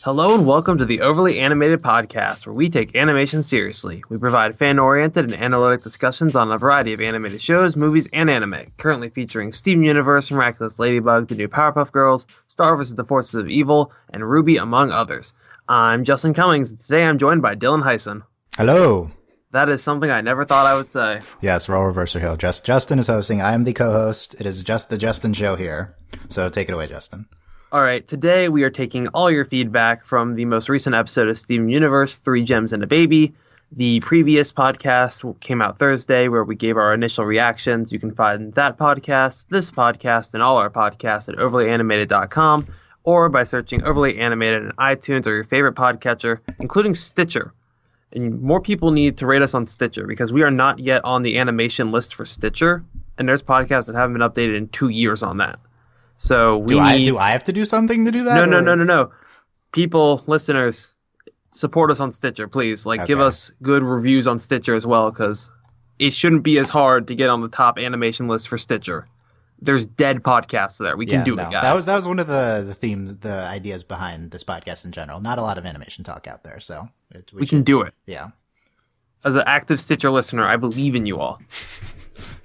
Hello and welcome to the Overly Animated Podcast, where we take animation seriously. We provide fan-oriented and analytic discussions on a variety of animated shows, movies, and anime, currently featuring Steven Universe, Miraculous Ladybug, the new Powerpuff Girls, Star vs. the Forces of Evil, and Ruby, among others. I'm Justin Cummings, and today I'm joined by Dylan Hysen. Hello. That is something I never thought I would say. Yes, role reverser here. Justin is hosting. I am the co-host. It is just the Justin show here. So take it away, Justin. All right, today we are taking all your feedback from the most recent episode of Steven Universe, 3 Gems and a Baby. The previous podcast came out Thursday, where we gave our initial reactions. You can find that podcast, this podcast, and all our podcasts at overlyanimated.com, or by searching Overly Animated in iTunes or your favorite podcatcher, including Stitcher. And more people need to rate us on Stitcher, because we are not yet on the animation list for Stitcher, and there's podcasts that haven't been updated in 2 years on that. So do I have to do something to do that? No. People, listeners, support us on Stitcher, please. Give us good reviews on Stitcher as well, because it shouldn't be as hard to get on the top animation list for Stitcher. There's dead podcasts there. We can do it, guys. That was one of the themes, the ideas behind this podcast in general. Not a lot of animation talk out there, so we can do it. Yeah. As an active Stitcher listener, I believe in you all.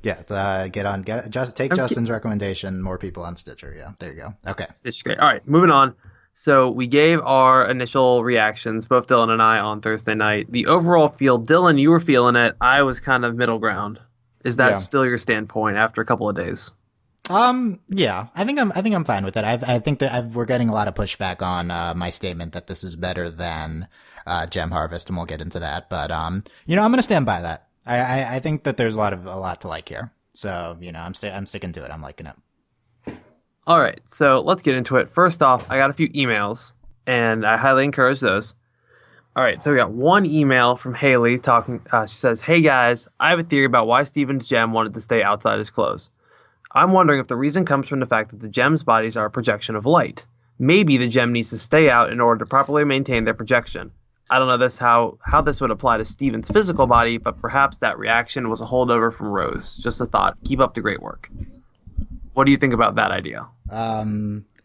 Yeah, take Justin's recommendation. More people on Stitcher. Yeah, there you go. Okay, Stitcher's great. All right, moving on. So we gave our initial reactions, both Dylan and I, on Thursday night. The overall feel, Dylan, you were feeling it. I was kind of middle ground. Is that still your standpoint after a couple of days? Yeah, I think I'm fine with it. I think that we're getting a lot of pushback on my statement that this is better than Gem Harvest, and we'll get into that. But I'm going to stand by that. I think that there's a lot to like here. So, I'm sticking to it. I'm liking it. All right. So let's get into it. First off, I got a few emails and I highly encourage those. All right. So we got one email from Haley talking. She says, "Hey guys, I have a theory about why Steven's gem wanted to stay outside his clothes. I'm wondering if the reason comes from the fact that the gem's bodies are a projection of light. Maybe the gem needs to stay out in order to properly maintain their projection. I don't know how this would apply to Steven's physical body, but perhaps that reaction was a holdover from Rose. Just a thought. Keep up the great work." What do you think about that idea?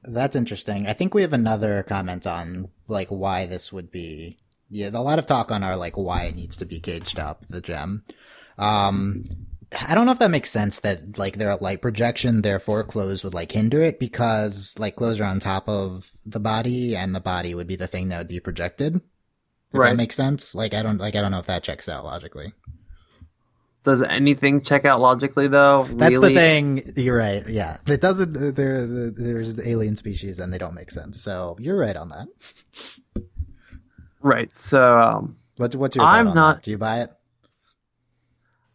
That's interesting. I think we have another comment on why this would be. Yeah, a lot of talk on our why it needs to be caged up, the gem. I don't know if that makes sense that they're a light projection, therefore clothes would hinder it, because clothes are on top of the body and the body would be the thing that would be projected. If that makes sense. I don't know if that checks out logically. Does anything check out logically though? That's really? The thing. You're right. Yeah. It doesn't, there's the alien species and they don't make sense. So you're right on that. Right. So, what's your thought on that? Do you buy it?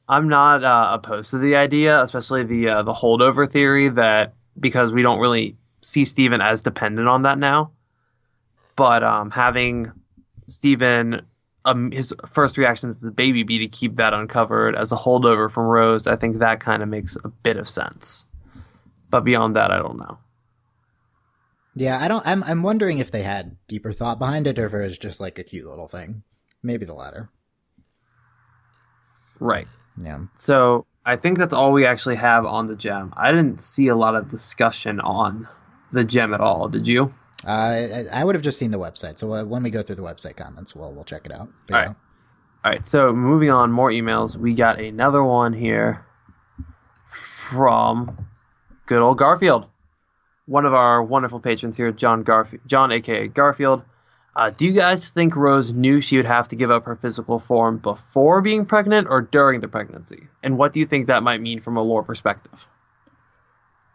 I'm not opposed to the idea, especially the holdover theory, that because we don't really see Steven as dependent on that now. But having Steven, his first reaction as a baby be to keep that uncovered as a holdover from Rose, I think that kind of makes a bit of sense. But beyond that, I don't know. Yeah, I'm wondering if they had deeper thought behind it, or if it was just a cute little thing. Maybe the latter. Right. Yeah. So I think that's all we actually have on the gem. I didn't see a lot of discussion on the gem at all. Did you? I would have just seen the website. So when we go through the website comments, we'll check it out. All right. All right. So moving on, more emails. We got another one here from good old Garfield, one of our wonderful patrons here, John, aka Garfield. Do you guys think Rose knew she would have to give up her physical form before being pregnant or during the pregnancy? And what do you think that might mean from a lore perspective?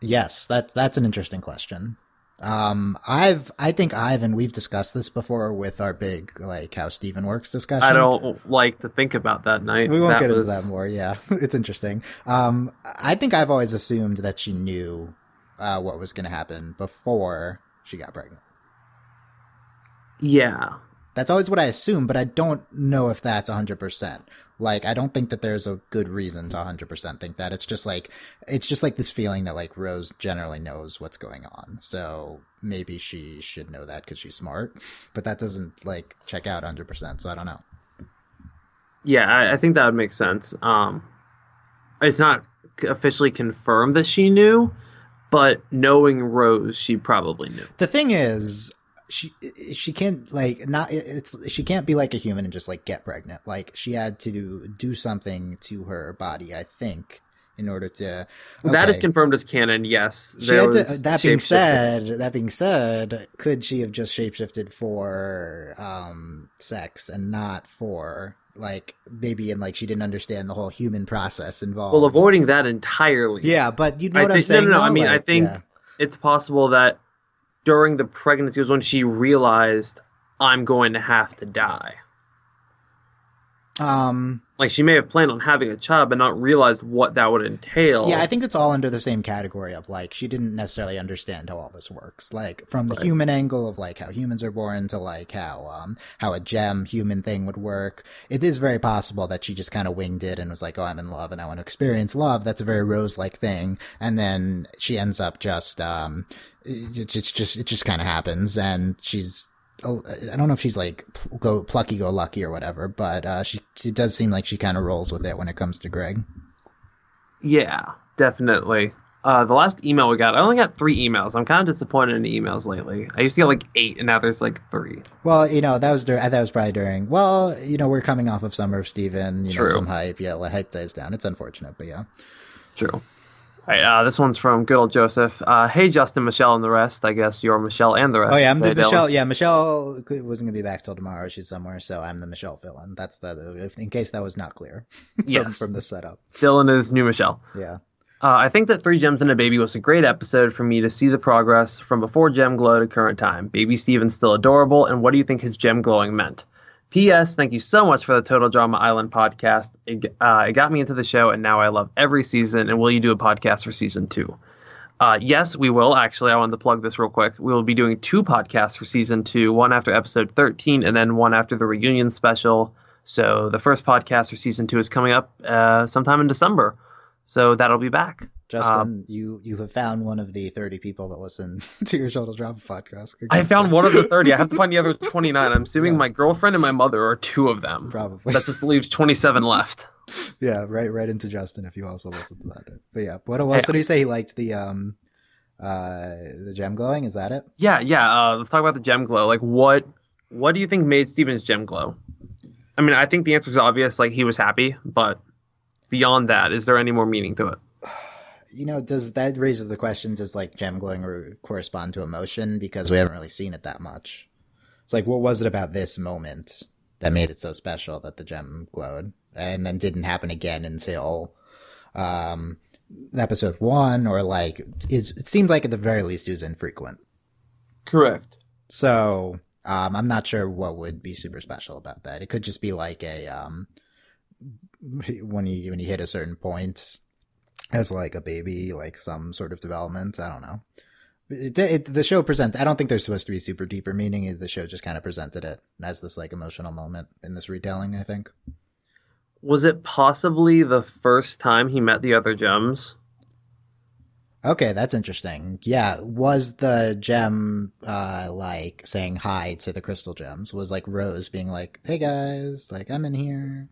Yes, that's an interesting question. I think and we've discussed this before with our big how Steven works discussion. I don't like to think about that night. We won't get into that more. Yeah, it's interesting. I think I've always assumed that she knew what was going to happen before she got pregnant. Yeah. That's always what I assume, but I don't know if that's 100%. I don't think that there's a good reason to 100% think that. It's just this feeling that Rose generally knows what's going on. So maybe she should know that because she's smart, but that doesn't check out 100%. So I don't know. Yeah, I think that would make sense. It's not officially confirmed that she knew, but knowing Rose, she probably knew. The thing is, she can't like not it's she can't be like a human and just like get pregnant. Like she had to do something to her body, I think, in order to. Okay. That is confirmed as canon. Yes, She had to, that being said, could she have just shapeshifted for sex and not for like maybe and like she didn't understand the whole human process involved? Well, avoiding that entirely. Yeah, but you know what I'm saying? No. Though? I mean, like, I think it's possible that during the pregnancy was when she realized I'm going to have to die. Like she may have planned on having a child, but not realized what that would entail. Yeah, I think it's all under the same category of like she didn't necessarily understand how all this works. Like from the human angle of like how humans are born to like how a gem human thing would work. It is very possible that she just kind of winged it and was like, oh, I'm in love and I want to experience love. That's a very Rose-like thing. And then she ends up just it just kind of happens, and she's. I don't know if she's like plucky go lucky or whatever, but she does seem like she kind of rolls with it when it comes to Greg. Yeah, definitely. The last email we got, I only got 3 emails. I'm kind of disappointed in the emails lately. I used to get like 8, and now there's like 3. Well, that was probably during. Well, we're coming off of Summer of Steven. Know, some hype. Yeah, the hype dies down. It's unfortunate, but yeah. True. All right, this one's from good old Joseph. Hey, Justin, Michelle, and the rest. I guess you're Michelle and the rest. Oh, yeah, I'm the Michelle. Yeah, Michelle wasn't going to be back till tomorrow. She's somewhere, so I'm the Michelle villain. That's in case that was not clear from the setup. Dylan is new Michelle. Yeah. I think that 3 Gems and a Baby was a great episode for me to see the progress from before Gem Glow to current time. Baby Steven's still adorable, and what do you think his gem glowing meant? P.S. Thank you so much for the Total Drama Island podcast. It got me into the show, and now I love every season. And will you do a podcast for season 2? Yes, we will. Actually, I wanted to plug this real quick. We will be doing 2 podcasts for season 2, one after episode 13, and then one after the reunion special. So the first podcast for season 2 is coming up sometime in December. So that'll be back. Justin, you have found one of the 30 people that listen to your Total Drama podcast. I found one of the 30. I have to find the other 29. I'm assuming my girlfriend and my mother are 2 of them. Probably. That just leaves 27 left. Yeah, right into Justin if you also listen to that. But yeah, what else did he say? He liked the gem glowing. Is that it? Yeah. Let's talk about the gem glow. Like, what do you think made Steven's gem glow? I mean, I think the answer is obvious. Like, he was happy, but beyond that, is there any more meaning to it? Does that raises the question, does like gem glowing correspond to emotion? Because we haven't really seen it that much. It's like, what was it about this moment that made it so special that the gem glowed and then didn't happen again until episode 1, or like it seemed like at the very least it was infrequent. Correct. So I'm not sure what would be super special about that. It could just be like a when you hit a certain point as like a baby, like some sort of development. I don't know. The show presents. I don't think there's supposed to be super deeper meaning. The show just kind of presented it as this like emotional moment in this retelling, I think. Was it possibly the first time he met the other gems? Okay, that's interesting. Yeah, was the gem like saying hi to the crystal gems? Was like Rose being like, "Hey guys, like I'm in here."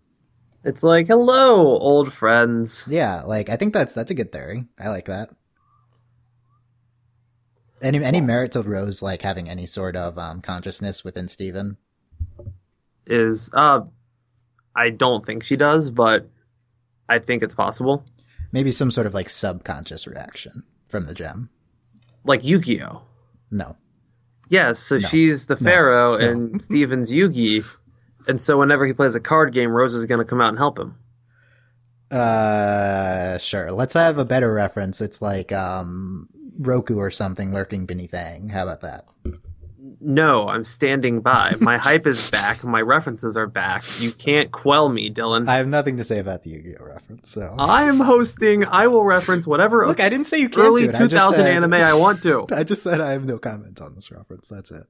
It's like, hello, old friends. Yeah, like I think that's a good theory. I like that. Any merit to Rose like having any sort of consciousness within Steven? Is I don't think she does, but I think it's possible. Maybe some sort of like subconscious reaction from the gem. Like Yu-Gi-Oh. No. Yes, so she's the Pharaoh and Steven's Yugi. And so whenever he plays a card game, Rose is going to come out and help him. Sure. Let's have a better reference. It's like Roku or something lurking beneath Aang. How about that? No, I'm standing by. My hype is back. My references are back. You can't quell me, Dylan. I have nothing to say about the Yu-Gi-Oh reference. So I am hosting. I will reference whatever. Look, I didn't say you can't early do it. 2000 anime I want to. I just said I have no comment on this reference. That's it.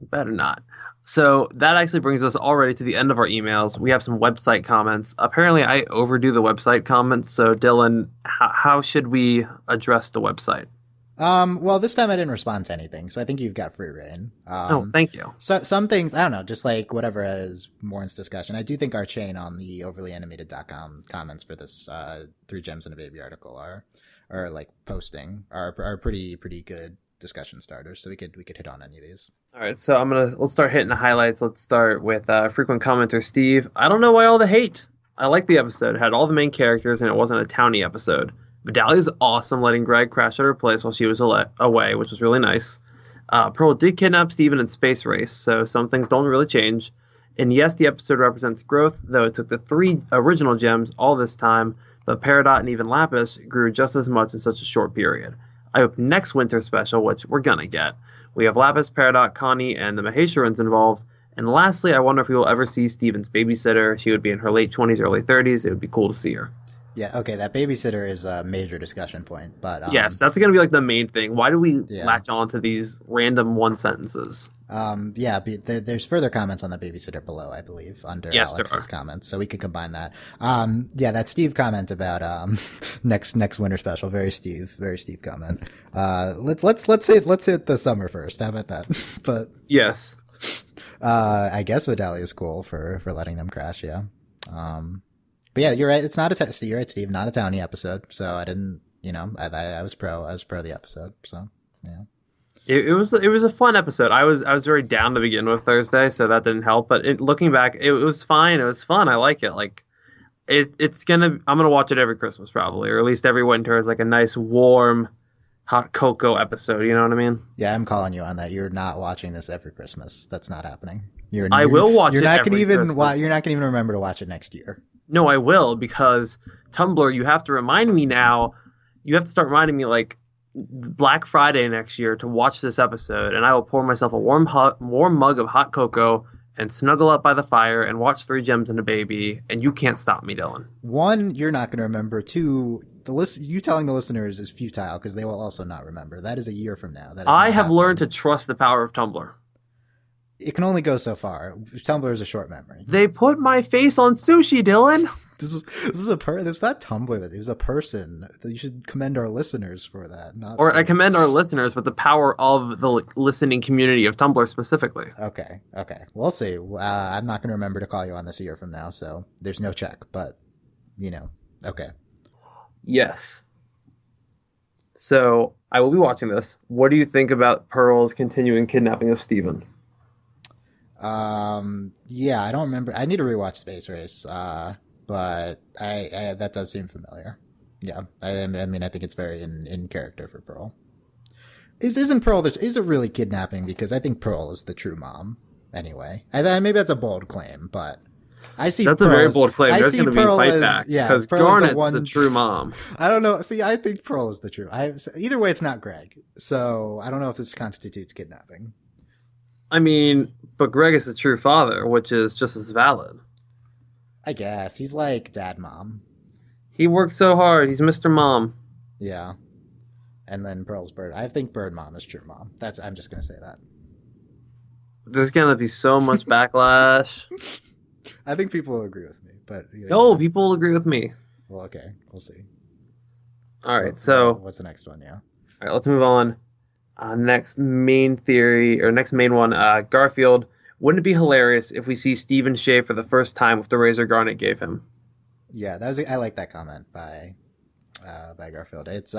Better not. So that actually brings us already to the end of our emails. We have some website comments. Apparently, I overdo the website comments. So, Dylan, how should we address the website? Well, this time I didn't respond to anything, so I think you've got free reign. Thank you. So some things, I don't know, just like whatever is more in discussion. I do think our chain on the overlyanimated.com comments for this 3 Gems and a Baby article are like posting are pretty good discussion starters, so we could hit on any of these. All right, so let's start hitting the highlights. Let's start with frequent commenter Steve. I don't know why all the hate. I like the episode. It had all the main characters, and it wasn't a towny episode. Vidalia's awesome, letting Greg crash at her place while she was away, which was really nice. Pearl did kidnap Steven in Space Race, so some things don't really change. And yes, the episode represents growth, though it took the 3 original gems all this time, but Peridot and even Lapis grew just as much in such a short period. I hope next winter special, which we're gonna get, we have Lapis, Peridot, Connie, and the Maheshwarans involved. And lastly, I wonder if we will ever see Steven's babysitter. She would be in her late 20s, early 30s. It would be cool to see her. Yeah, okay, that babysitter is a major discussion point, but... yes, that's going to be like the main thing. Why do we latch on to these random one sentences? There's further comments on the babysitter below, I believe, under Alex's comments, so we could combine that. That Steve comment about next winter special, very Steve comment. Let's hit the summer first. How about that? But yes, I guess Vidalia is cool for letting them crash. Yeah. But yeah, you're right. It's not you're right, Steve. Not a towny episode. So I didn't. I was pro the episode. So yeah. It was a fun episode. I was very down to begin with Thursday, so that didn't help. But looking back, it was fine. It was fun. I like it. Like I'm gonna watch it every Christmas probably, or at least every winter as like a nice warm hot cocoa episode. You know what I mean? Yeah, I'm calling you on that. You're not watching this every Christmas. That's not happening. I will watch it. You're not gonna even remember to watch it next year. No, I will, because Tumblr, you have to remind me now. You have to start reminding me like Black Friday next year to watch this episode, and I will pour myself a warm mug of hot cocoa and snuggle up by the fire and watch 3 Gems and a Baby, and you can't stop me, Dylan. 1, you're not going to remember. 2, you telling the listeners is futile because they will also not remember. That is a year from now. I have learned to trust the power of Tumblr. It can only go so far. Tumblr is a short memory. They put my face on sushi, Dylan. This is a There's not Tumblr. It was a person. You should commend our listeners for that. I commend our listeners, but the power of the listening community of Tumblr specifically. Okay. We'll see. I'm not going to remember to call you on this a year from now, so there's no check. But okay. Yes. So I will be watching this. What do you think about Pearl's continuing kidnapping of Steven? I don't remember. I need to rewatch Space Race. But I that does seem familiar. Yeah, I mean, I think it's very in character for Pearl. Isn't Pearl is it really kidnapping? Because I think Pearl is the true mom. Anyway, maybe that's a bold claim, but I see that's Pearl a very bold claim. There's going to be a fight back because Garnet's the true mom. I don't know. See, I think Pearl is the true. Either way, it's not Greg. So I don't know if this constitutes kidnapping. I mean, but Greg is the true father, which is just as valid. I guess he's like dad mom. He works so hard. He's Mr. Mom. Yeah. And then Pearl's Bird. I think Bird Mom is true mom. I'm just gonna say that. There's gonna be so much backlash. I think people will agree with me, but people will agree with me. Well, okay, we'll see. All right, so what's the next one? Yeah. All right, let's move on. Next main one. Garfield. Wouldn't it be hilarious if we see Steven shave for the first time with the razor Garnet gave him? Yeah, I like that comment by Garfield. It's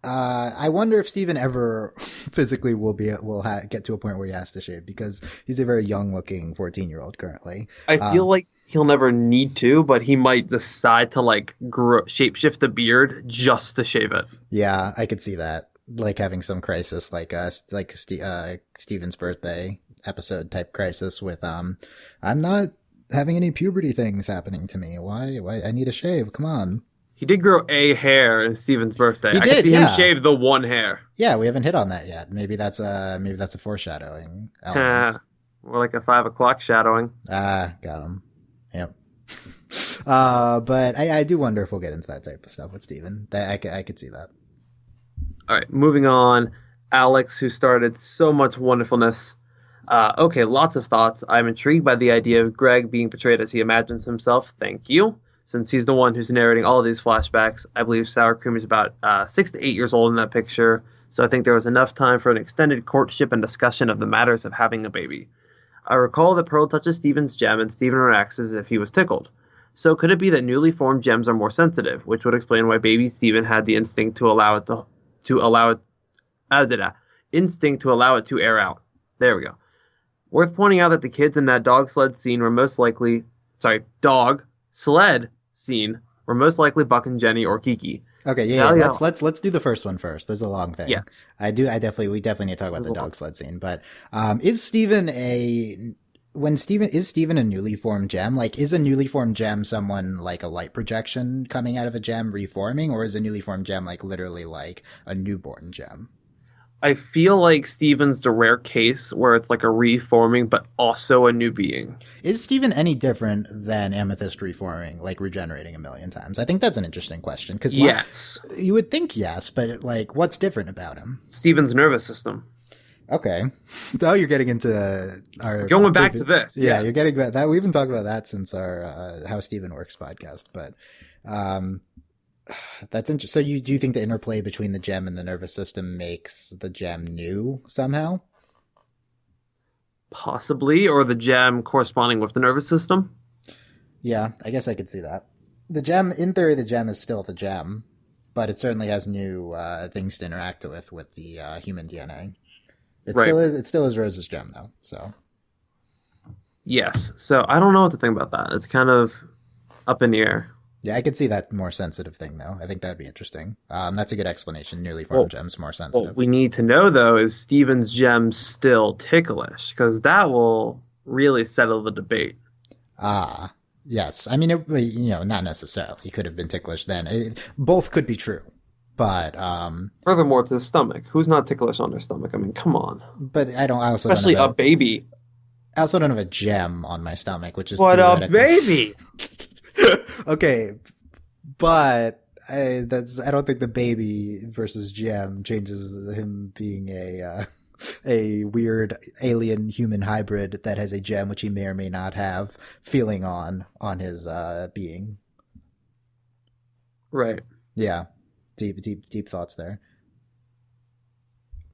I wonder if Steven ever physically will get to a point where he has to shave, because he's a very young-looking 14-year-old currently. I feel like he'll never need to, but he might decide to shapeshift the beard just to shave it. Yeah, I could see that, like having some crisis, like Steven's birthday episode type crisis with I'm not having any puberty things happening to me. Why I need a shave? Come on. He did grow a hair in Steven's birthday. I could see him shave the one hair. Yeah, we haven't hit on that yet. Maybe that's a foreshadowing element. Or like a 5 o'clock shadowing. Got him. Yep. But I do wonder if we'll get into that type of stuff with Steven. I could see that. All right, moving on. Alex, who started so much wonderfulness. Okay, lots of thoughts. I'm intrigued by the idea of Greg being portrayed as he imagines himself. Thank you. Since he's the one who's narrating all of these flashbacks, I believe Sour Cream is about 6 to 8 years old in that picture, so I think there was enough time for an extended courtship and discussion of the matters of having a baby. I recall that Pearl touches Steven's gem and Steven reacts as if he was tickled. So could it be that newly formed gems are more sensitive, which would explain why baby Steven had the instinct to allow instinct to allow it to air out. There we go. Worth pointing out that the kids in that dog sled scene were most likely Buck and Jenny or Kiki. Okay, yeah. Let's do the first one first. This is a long thing. Yes. We definitely need to talk about the dog sled scene. But is Steven a newly formed gem? Like, is a newly formed gem someone like a light projection coming out of a gem reforming, or is a newly formed gem like literally like a newborn gem? I feel like Steven's the rare case where it's like a reforming, but also a new being. Is Steven any different than Amethyst reforming, like regenerating a million times? I think that's an interesting question. Because yes, you would think yes, but like, what's different about him? Steven's nervous system. Okay. Oh, you're getting into our going back to this. Yeah, you're getting back that. We've been talking about that since our How Steven Works podcast, but that's interesting. So do you think the interplay between the gem and the nervous system makes the gem new somehow? Possibly, or the gem corresponding with the nervous system. Yeah, I guess I could see that. The gem, in theory, the gem is still the gem, but it certainly has new things to interact with the human DNA. It still is Rose's gem though. So yes. So I don't know what to think about that. It's kind of up in the air. Yeah, I could see that more sensitive thing though. I think that'd be interesting. That's a good explanation. Newly formed gems more sensitive. What we need to know though is Steven's gem still ticklish, because that will really settle the debate. Yes. I mean, not necessarily. He could have been ticklish then. Both could be true. But furthermore, it's his stomach. Who's not ticklish on their stomach? I mean, come on. But especially a baby. I also don't have a gem on my stomach, which is what a baby. Okay, but I don't think the baby versus gem changes him being a weird alien human hybrid that has a gem which he may or may not have feeling on his being. Right. Yeah. Deep thoughts there.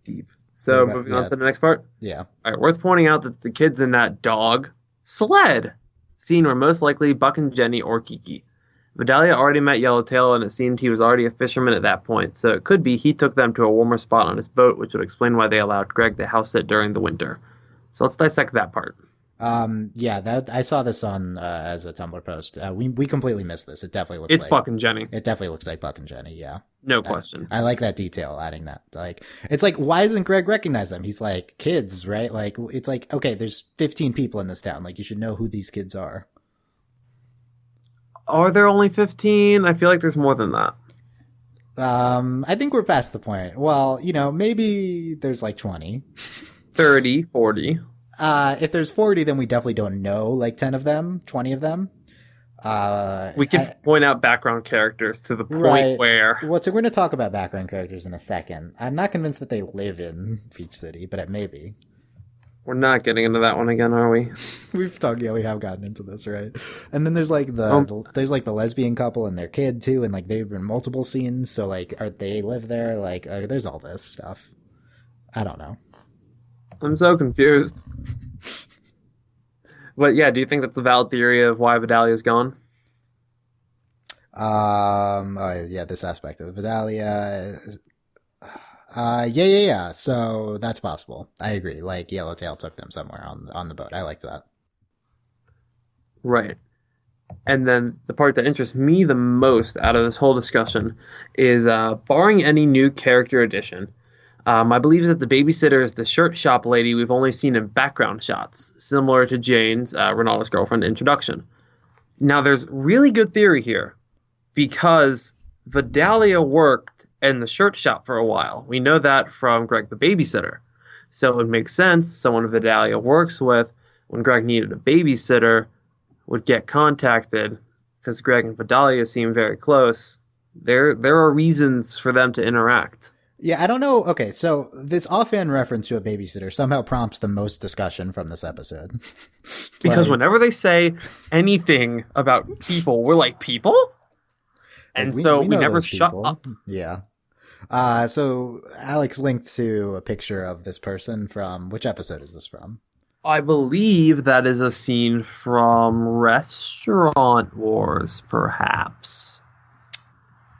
Deep. So moving on to the next part. Yeah. All right. Worth pointing out that the kids in that dog sled scene were most likely Buck and Jenny or Kiki. Vidalia already met Yellowtail, and it seemed he was already a fisherman at that point, so it could be he took them to a warmer spot on his boat, which would explain why they allowed Greg to house sit during the winter. So let's dissect that part. That I saw this on as a Tumblr post. We completely missed this. It definitely looks like Buck and Jenny. It definitely looks like Buck and Jenny. Yeah, no question. I like that detail, adding that. Like, it's like, why doesn't Greg recognize them? He's like kids, right? Like, it's like, okay, there's 15 people in this town. Like, you should know who these kids are. Are there only 15? I feel like there's more than that. I think we're past the point. Well, maybe there's like 20. 30, 40. If there's 40, then we definitely don't know like 10 of them, 20 of them. We can point out background characters to the point where... Well, so we're going to talk about background characters in a second. I'm not convinced that they live in Peach City, but it may be. We're not getting into that one again, are we? We have gotten into this, right? And then there's like the lesbian couple and their kid too, and like they've been multiple scenes. So like, they live there? Like, there's all this stuff. I don't know. I'm so confused. But yeah, do you think that's a valid theory of why Vidalia's gone? This aspect of Vidalia. Yeah. So that's possible. I agree. Like, Yellowtail took them somewhere on the boat. I liked that. Right. And then the part that interests me the most out of this whole discussion is, barring any new character addition, I believe that the babysitter is the shirt shop lady we've only seen in background shots, similar to Jane's, Ronaldo's girlfriend, introduction. Now, there's really good theory here, because Vidalia worked in the shirt shop for a while. We know that from Greg the babysitter. So it would make sense someone Vidalia works with, when Greg needed a babysitter, would get contacted, because Greg and Vidalia seem very close. There are reasons for them to interact. Yeah, I don't know. Okay, so this offhand reference to a babysitter somehow prompts the most discussion from this episode. Because whenever they say anything about people, we're like, people? And we never shut up. Yeah. So Alex linked to a picture of this person from, which episode is this from? I believe that is a scene from Restaurant Wars, perhaps.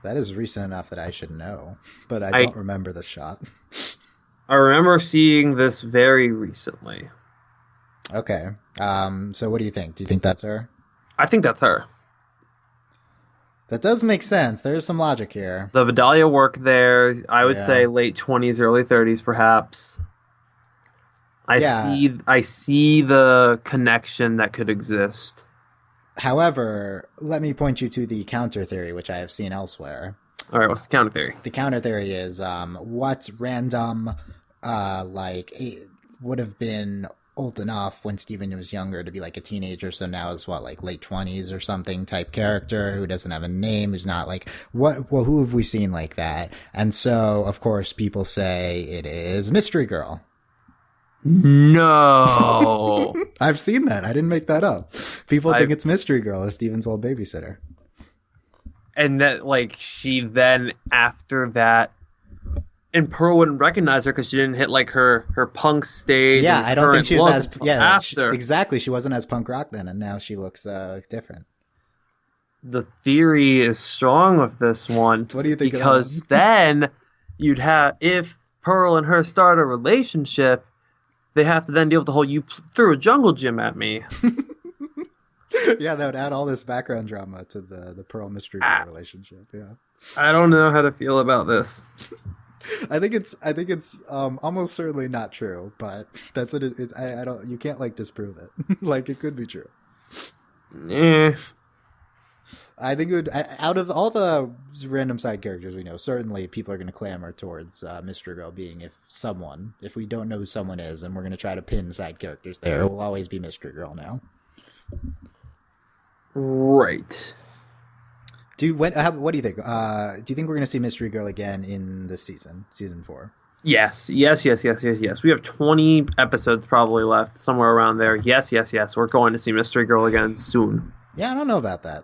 That is recent enough that I should know, but I don't remember the shot. I remember seeing this very recently. Okay. So what do you think? Do you think that's her? I think that's her. That does make sense. There's some logic here. The Vidalia worked there. I would Yeah. say late 20s, early 30s, perhaps. Yeah. I see the connection that could exist. However, let me point you to the counter theory, which I have seen elsewhere. All right, what's the counter theory? The counter theory is what random, it would have been old enough when Steven was younger to be like a teenager, so now is what, like late 20s or something type character who doesn't have a name, who's not like, who have we seen like that? And so, of course, people say it is Mystery Girl. No. I've seen that. I didn't make that up. People think it's Mystery Girl as Steven's old babysitter. And that, like, she then, after that, and Pearl wouldn't recognize her because she didn't hit, like, her punk stage. Yeah, I don't think she was as, after. Exactly. She wasn't as punk rock then, and now she looks different. The theory is strong with this one. What do you think? Because then you'd have, if Pearl and her start a relationship, they have to then deal with the whole "you threw a jungle gym at me." Yeah, that would add all this background drama to the Pearl Mystery Girl relationship. Yeah, I don't know how to feel about this. I think it's almost certainly not true, but that's what it is. I don't. You can't like disprove it. Like it could be true. I think it would, out of all the random side characters we know, certainly people are going to clamor towards Mystery Girl being if we don't know who someone is and we're going to try to pin side characters there, it will always be Mystery Girl now. Right. What do you think? Do you think we're going to see Mystery Girl again in this season 4? Yes. We have 20 episodes probably left, somewhere around there. Yes. We're going to see Mystery Girl again soon. Yeah, I don't know about that.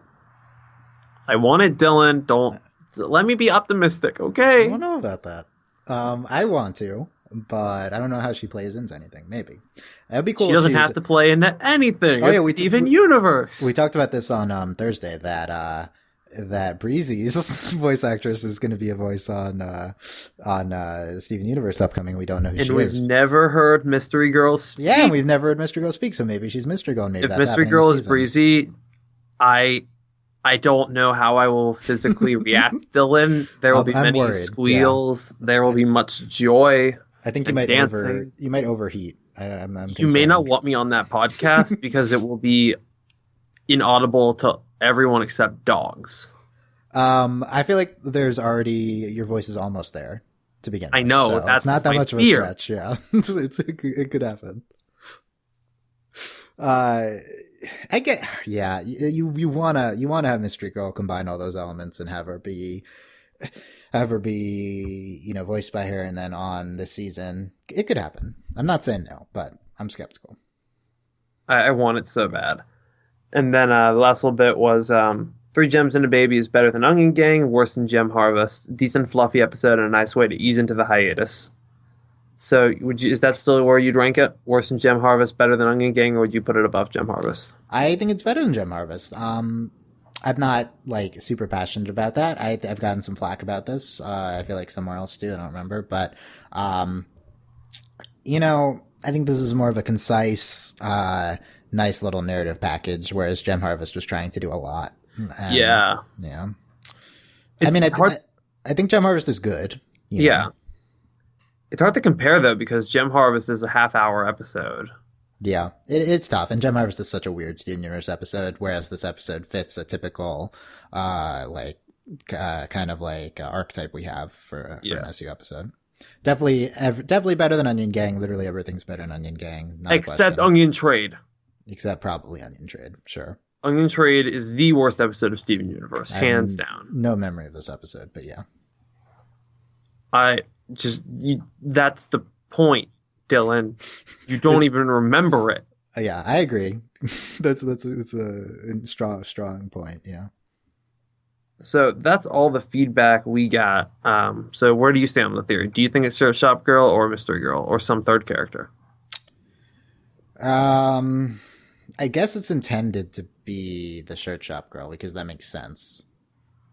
I want it, Dylan. Don't let me be optimistic, okay? I don't know about that. I want to, but I don't know how she plays into anything. Maybe that'd be cool. She doesn't have to play into anything. Oh, it's Steven Universe. We talked about this on Thursday that Breezy's voice actress is going to be a voice on Steven Universe upcoming. We don't know who she is. And we've never heard Mystery Girl speak. Yeah, we've never heard Mystery Girl speak, so maybe she's Mystery Girl. And maybe if Mystery Girl is Breezy, I don't know how I will physically react, Dylan. There will be many squeals. Yeah. There will be much joy. I think you might overheat. You may not want me on that podcast because it will be inaudible to everyone except dogs. I feel like your voice is almost there to begin with. I know. So that's it's not that much fear. of a stretch. Yeah, it could happen. I get, yeah. You wanna have Mystery Girl combine all those elements and have her be, voiced by her, and then on this season, it could happen. I'm not saying no, but I'm skeptical. I want it so bad. And then the last little bit was 3 Gems and a Baby is better than Onion Gang, worse than Gem Harvest. Decent fluffy episode and a nice way to ease into the hiatus. So is that still where you'd rank it? Worse than Gem Harvest, better than Onion Gang, or would you put it above Gem Harvest? I think it's better than Gem Harvest. I'm not like super passionate about that. I've gotten some flack about this. I feel like somewhere else too. I don't remember, but I think this is more of a concise, nice little narrative package, whereas Gem Harvest was trying to do a lot. And, yeah. I think Gem Harvest is good. Yeah. It's hard to compare, though, because Gem Harvest is a half-hour episode. Yeah, it's tough. And Gem Harvest is such a weird Steven Universe episode, whereas this episode fits a typical, kind of like archetype we have for an SU episode. Definitely better than Onion Gang. Literally everything's better than Onion Gang. Except Onion Trade. Except probably Onion Trade, sure. Onion Trade is the worst episode of Steven Universe, hands down. No memory of this episode, but yeah. That's the point, Dylan. You don't even remember it. Yeah, I agree. It's a strong point. Yeah. So that's all the feedback we got. So where do you stand on the theory? Do you think it's Shirt Shop Girl or Mystery Girl or some third character? I guess it's intended to be the Shirt Shop Girl because that makes sense.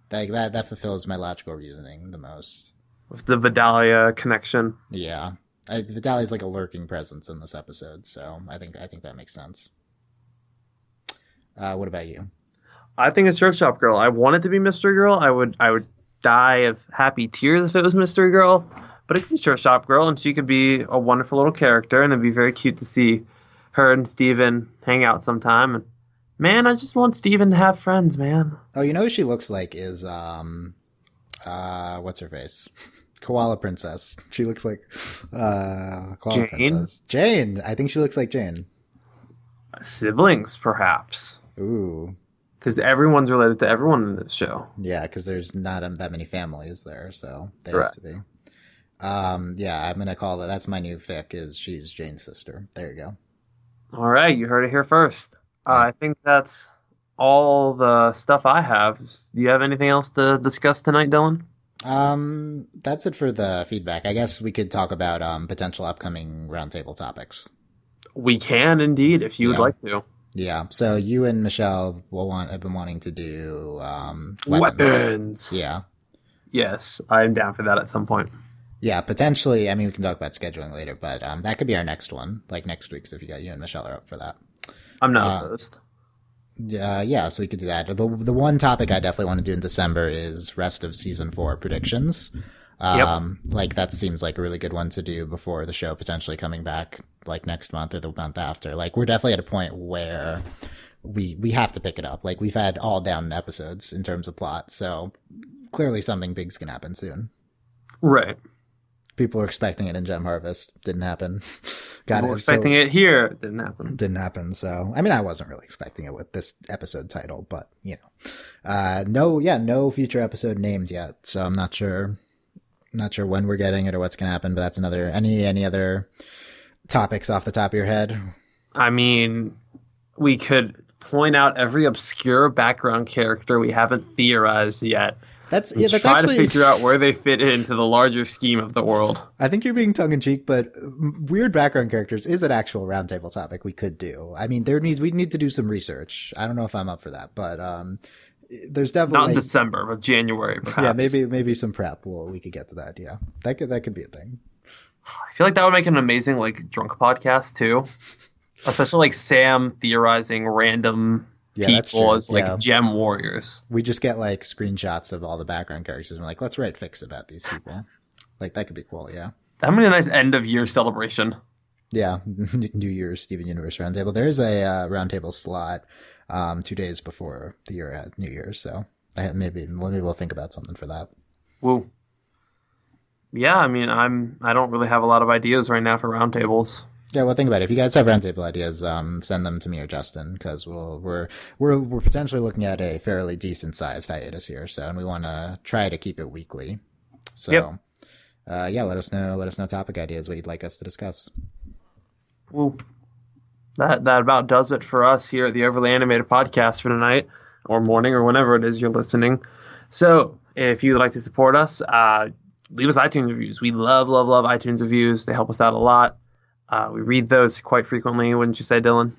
That fulfills my logical reasoning the most. With the Vidalia connection. Yeah. Vitali's like a lurking presence in this episode, so I think that makes sense. What about you? I think it's Surf Shop Girl. I want it to be Mystery Girl. I would die of happy tears if it was Mystery Girl, but it could be Surf Shop Girl, and she could be a wonderful little character, and it'd be very cute to see her and Steven hang out sometime. And man, I just want Steven to have friends, man. Oh, you know who she looks like is what's her face? Koala Princess. She looks like Koala Jane? Princess. Jane. I think she looks like Jane. Siblings, perhaps, Ooh. because everyone's related to everyone in this show. Yeah, because there's not that many families there, so they Correct. have to be. Yeah, I'm gonna call it. That's my new fic. Is she's Jane's sister? There you go. All right, you heard it here first. I think that's all the stuff I have. Do you have anything else to discuss tonight, Dylan? That's it for the feedback. I guess we could talk about potential upcoming roundtable topics. We can indeed, if you would Yeah. like to. Yeah. So you and Michelle have been wanting to do weapons. Yeah. Yes, I'm down for that at some point. Yeah, potentially. I mean, we can talk about scheduling later, but that could be our next one, like next week's if you and Michelle are up for that. I'm not opposed. Yeah, so we could do that. The one topic I definitely want to do in December is rest of season 4 predictions. Like that seems like a really good one to do before the show potentially coming back like next month or the month after. Like we're definitely at a point where we have to pick it up. Like we've had all down episodes in terms of plot, so clearly something big's gonna happen soon. Right. People were expecting it in Gem Harvest. Didn't happen. People were expecting it here. It didn't happen. Didn't happen. So, I mean, I wasn't really expecting it with this episode title, but you know, no future episode named yet. So I'm not sure when we're getting it or what's going to happen, but that's another, any other topics off the top of your head? I mean, we could point out every obscure background character we haven't theorized yet. That's try actually to figure out where they fit into the larger scheme of the world. I think you're being tongue in cheek, but weird background characters is an actual roundtable topic we could do. I mean, we need to do some research. I don't know if I'm up for that, but there's definitely not in December, but January, perhaps. Yeah, maybe some prep. We could get to that. Yeah, that could be a thing. I feel like that would make an amazing like drunk podcast too, especially like Sam theorizing random people as like gem warriors. We just get like screenshots of all the background characters and we're like, let's write fics about these people. Like that could be cool. Yeah, that would be a nice end of year celebration. Yeah, New Year's Steven Universe roundtable. There's a roundtable slot 2 days before the year at New Year's, so maybe we'll think about something for that. Woo. Yeah, I mean, I don't really have a lot of ideas right now for roundtables. Yeah, well, think about it. If you guys have roundtable ideas, send them to me or Justin, because we're potentially looking at a fairly decent sized hiatus here, so and we want to try to keep it weekly. So, yeah, let us know topic ideas, what you'd like us to discuss. Well, that about does it for us here at the Overly Animated Podcast for tonight, or morning, or whenever it is you're listening. So, if you'd like to support us, leave us iTunes reviews. We love iTunes reviews. They help us out a lot. We read those quite frequently, wouldn't you say, Dylan?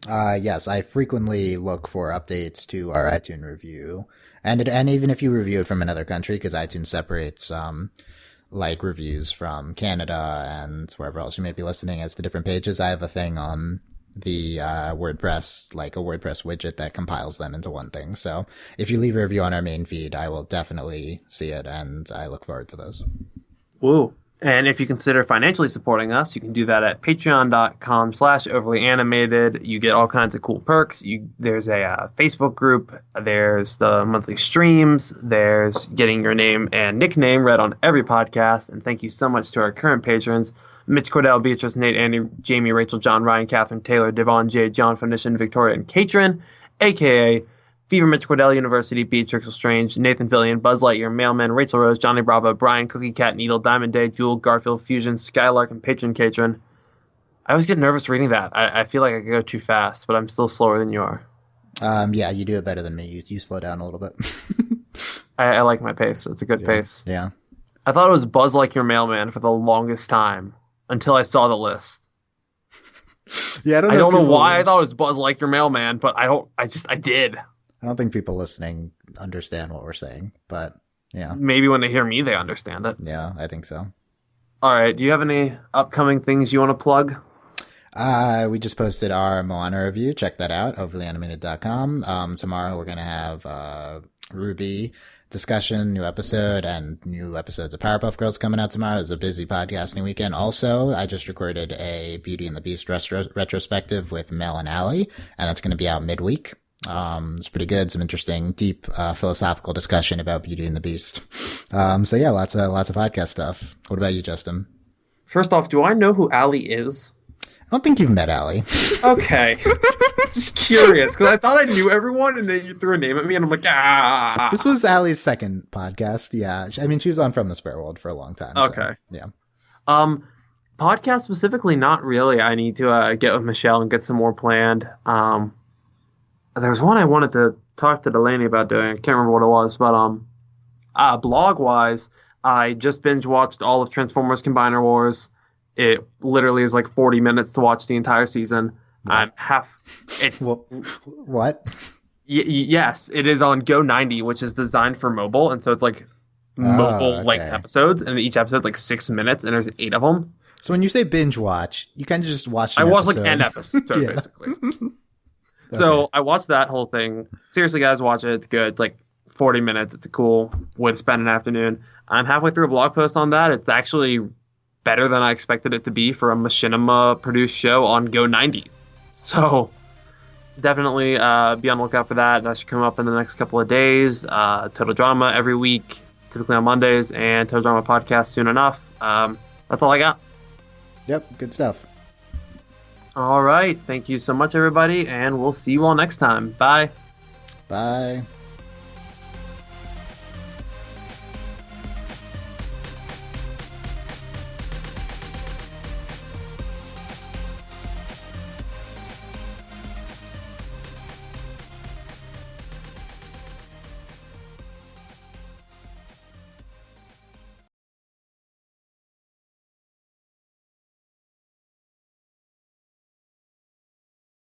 Yes, I frequently look for updates to our iTunes review, and even if you review it from another country, because iTunes separates like reviews from Canada and wherever else you may be listening as to different pages. I have a thing on the WordPress, like a WordPress widget that compiles them into one thing. So if you leave a review on our main feed, I will definitely see it, and I look forward to those. Woo. And if you consider financially supporting us, you can do that at patreon.com/overlyanimated. You get all kinds of cool perks. There's a Facebook group. There's the monthly streams. There's getting your name and nickname read on every podcast. And thank you so much to our current patrons: Mitch Cordell, Beatrice, Nate, Andy, Jamie, Rachel, John, Ryan, Catherine, Taylor, Devon, Jay, John, Phoenician, Victoria, and Katrin, a.k.a. Fever, Mitch Cordell, University, Beatrix Lestrange, Nathan Fillion, Buzz Lightyear, Mailman, Rachel Rose, Johnny Bravo, Brian, Cookie Cat, Needle, Diamond Day, Jewel, Garfield, Fusion, Skylark, and Patron Katrin. I always get nervous reading that. I feel like I could go too fast, but I'm still slower than you are. Yeah, you do it better than me. You slow down a little bit. I like my pace. It's a good pace. Yeah. I thought it was Buzz Lightyear Mailman for the longest time until I saw the list. Yeah, I don't know why I thought it was Buzz Lightyear Mailman, but I did. I don't think people listening understand what we're saying, but yeah. Maybe when they hear me, they understand it. Yeah, I think so. All right. Do you have any upcoming things you want to plug? We just posted our Moana review. Check that out, overlyanimated.com. Tomorrow we're going to have Ruby discussion, new episode, and new episodes of Powerpuff Girls coming out tomorrow. It's a busy podcasting weekend. Also, I just recorded a Beauty and the Beast retrospective with Mel and Allie, and that's going to be out midweek. It's pretty good. Some interesting, deep, philosophical discussion about Beauty and the Beast. So yeah, lots of podcast stuff. What about you, Justin? First off, do I know who Allie is? I don't think you've met Allie. Okay. Just curious, because I thought I knew everyone, and then you threw a name at me, and I'm like, ah. This was Allie's second podcast. Yeah. I mean, she was on From the Spirit World for a long time. Okay. So, yeah. Podcast specifically, not really. I need to get with Michelle and get some more planned. There was one I wanted to talk to Delaney about doing. I can't remember what it was, but blog-wise, I just binge-watched all of Transformers Combiner Wars. It literally is like 40 minutes to watch the entire season. I'm half. It's what? Yes, it is on Go 90, which is designed for mobile, and so it's like mobile like episodes, and each episode's like 6 minutes, and there's 8 of them. So when you say binge watch, you kind of just watch. I watched like an episode basically. So I watched that whole thing. Seriously, guys, watch it. It's good. It's like 40 minutes. It's a cool way to spend an afternoon. I'm halfway through a blog post on that. It's actually better than I expected it to be for a Machinima produced show on Go 90. So definitely be on the lookout for that. That should come up in the next couple of days. Total Drama every week, typically on Mondays, and Total Drama podcast soon enough. That's all I got. Yep, good stuff. All right. Thank you so much, everybody, and we'll see you all next time. Bye. Bye.